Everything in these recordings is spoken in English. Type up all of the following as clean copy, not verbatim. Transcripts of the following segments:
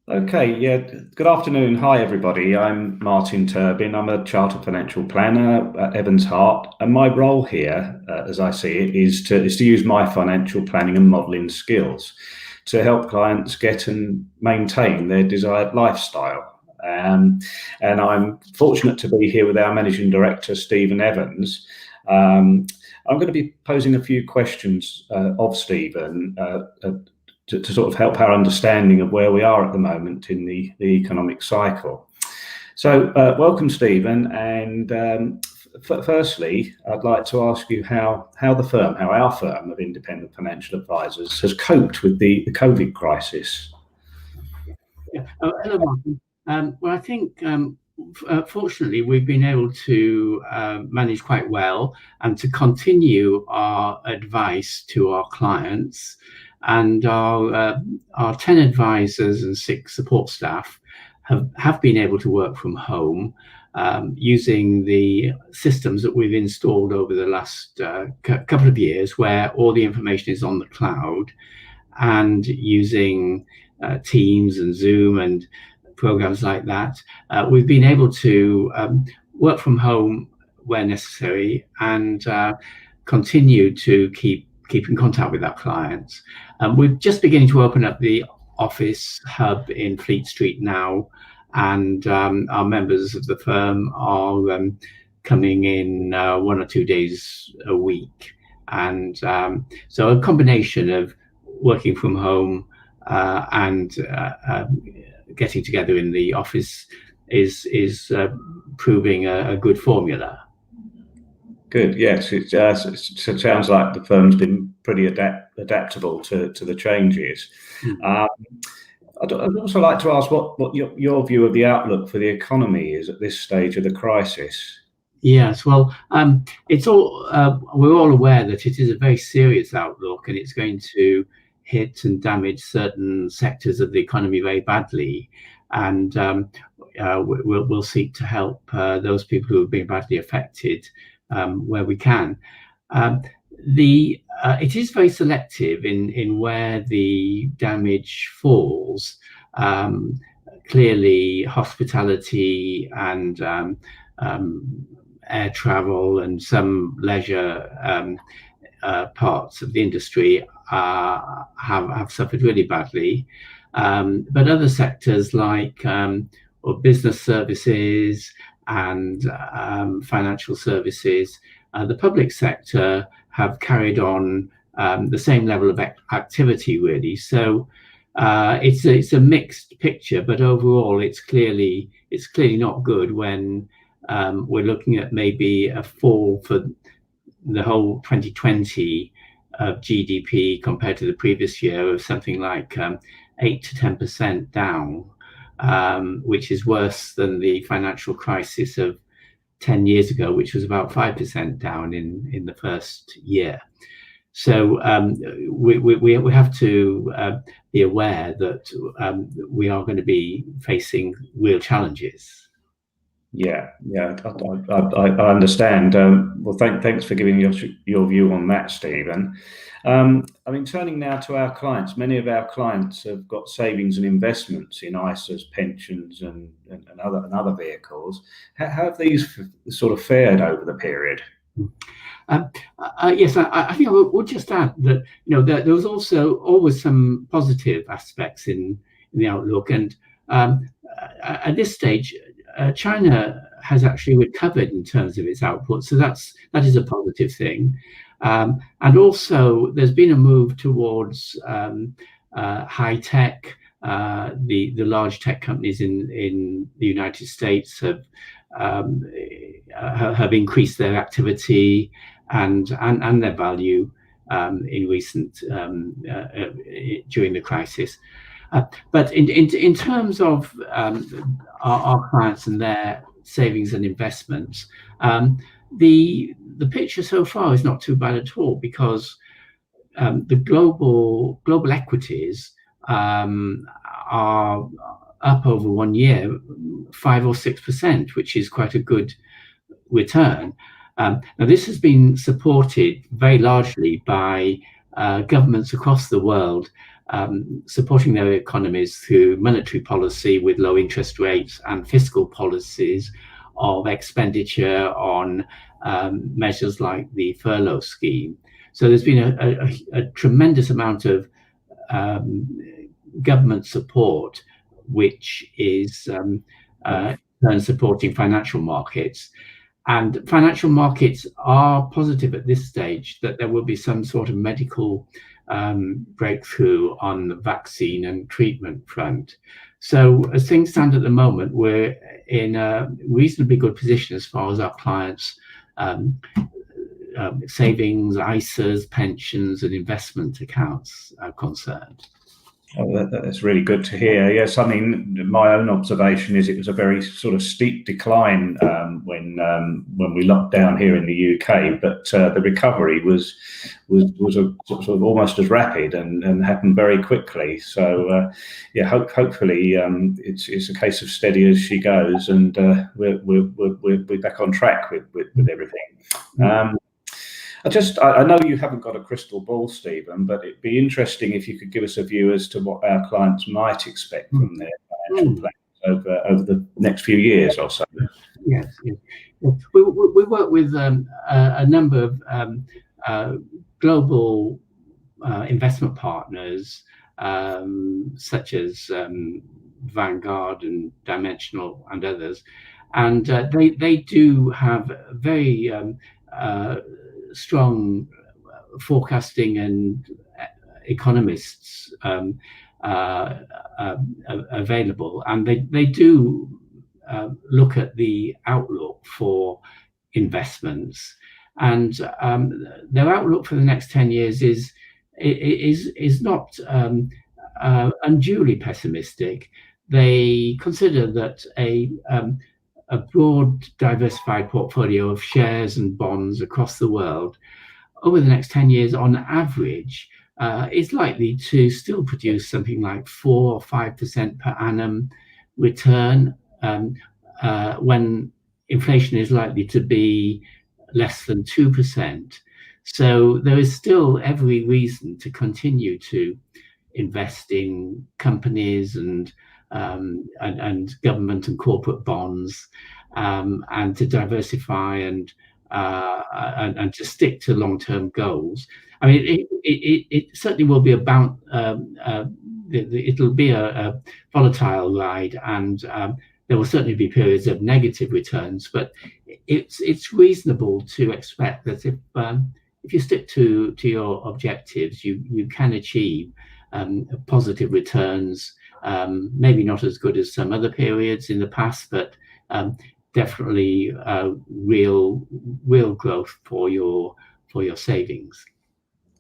Okay, yeah. Good afternoon. Hi, everybody. I'm Martin Turbin. I'm a chartered financial planner at Evans Hart, and my role here, as I see it, is to use my financial planning and modelling skills to help clients get and maintain their desired lifestyle. And I'm fortunate to be here with our managing director, Stephen Evans. I'm going to be posing a few questions of Stephen to sort of help our understanding of where we are at the moment in the economic cycle. So, welcome, Stephen. And firstly, I'd like to ask you how our firm of independent financial advisors has coped with the COVID crisis. Yeah. Oh, hello, Martin. Well, I think fortunately we've been able to manage quite well and to continue our advice to our clients, and our 10 advisors and 6 support staff have been able to work from home using the systems that we've installed over the last couple of years, where all the information is on the cloud, and using Teams and Zoom and programs like that. We've been able to work from home where necessary and continue to keep in contact with our clients. We're just beginning to open up the office hub in Fleet Street now, and our members of the firm are coming in 1 or 2 days a week. And so a combination of working from home and getting together in the office is proving a good formula. Good. Yes, it sounds like the firm's been pretty adaptable to the changes. I'd also like to ask what your view of the outlook for the economy is at this stage of the crisis. Yes, well, it's all we're all aware that it is a very serious outlook, and it's going to hit and damage certain sectors of the economy very badly. And we'll seek to help those people who have been badly affected where we can. It is very selective in where the damage falls. Clearly, hospitality and air travel and some leisure parts of the industry have suffered really badly. But other sectors like business services and financial services, the public sector have carried on the same level of activity, really. So it's a mixed picture, but overall it's clearly not good when we're looking at maybe a fall for the whole 2020 of GDP compared to the previous year of something like 8 to 10% down, which is worse than the financial crisis of 10 years ago, which was about 5% down in the first year. So we have to be aware that we are going to be facing real challenges. Yeah, I understand. Well, thanks for giving your view on that, Stephen. I mean, turning now to our clients, many of our clients have got savings and investments in ISAs, pensions, and other vehicles. How have these sort of fared over the period? Yes, I think I would just add that there was also always some positive aspects in the outlook, and at this stage, China has actually recovered in terms of its output, so that is a positive thing. And also, there's been a move towards high tech. The large tech companies in the United States have increased their activity and their value in recent during the crisis. But in terms of our clients and their savings and investments, the picture so far is not too bad at all, because the global equities are up over 1 year, 5 or 6%, which is quite a good return. Now, this has been supported very largely by governments across the world supporting their economies through monetary policy with low interest rates and fiscal policies of expenditure on measures like the furlough scheme. So there's been a tremendous amount of government support, which is supporting financial markets. And financial markets are positive at this stage that there will be some sort of medical breakthrough on the vaccine and treatment front. So as things stand at the moment, we're in a reasonably good position as far as our clients' savings, ISAs, pensions, and investment accounts are concerned. Oh, that's really good to hear. Yes, I mean, my own observation is it was a very sort of steep decline when we locked down here in the UK, but the recovery was a sort of almost as rapid and happened very quickly. So yeah, hopefully it's a case of steady as she goes, and we're back on track with everything. I know you haven't got a crystal ball, Stephen, but it'd be interesting if you could give us a view as to what our clients might expect from their financial plans over the next few years or so. Yes. We work with a number of global investment partners, such as Vanguard and Dimensional and others, and they do have very strong forecasting and economists available, and they do look at the outlook for investments, and their outlook for the next 10 years is not unduly pessimistic. They consider that a broad, diversified portfolio of shares and bonds across the world over the next 10 years on average is likely to still produce something like 4 or 5% per annum return when inflation is likely to be less than 2%. So there is still every reason to continue to invest in companies and government and corporate bonds, and to diversify and to stick to long-term goals. I mean, it certainly will be it'll be a volatile ride, and there will certainly be periods of negative returns. But it's reasonable to expect that if you stick to your objectives, you can achieve positive returns. Maybe not as good as some other periods in the past, but definitely real growth for your savings.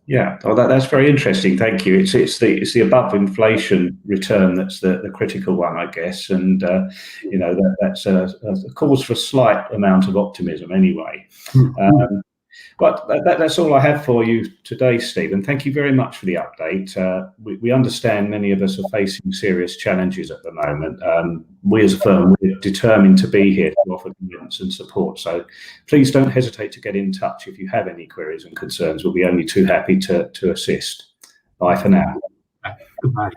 Yeah, oh, that's very interesting. Thank you. It's the above inflation return that's the critical one, I guess, and that's a cause for a slight amount of optimism anyway. But that's all I have for you today, Stephen. Thank you very much for the update. We understand many of us are facing serious challenges at the moment. We as a firm, we're determined to be here to offer guidance and support. So please don't hesitate to get in touch if you have any queries and concerns. We'll be only too happy to assist. Bye for now. Goodbye.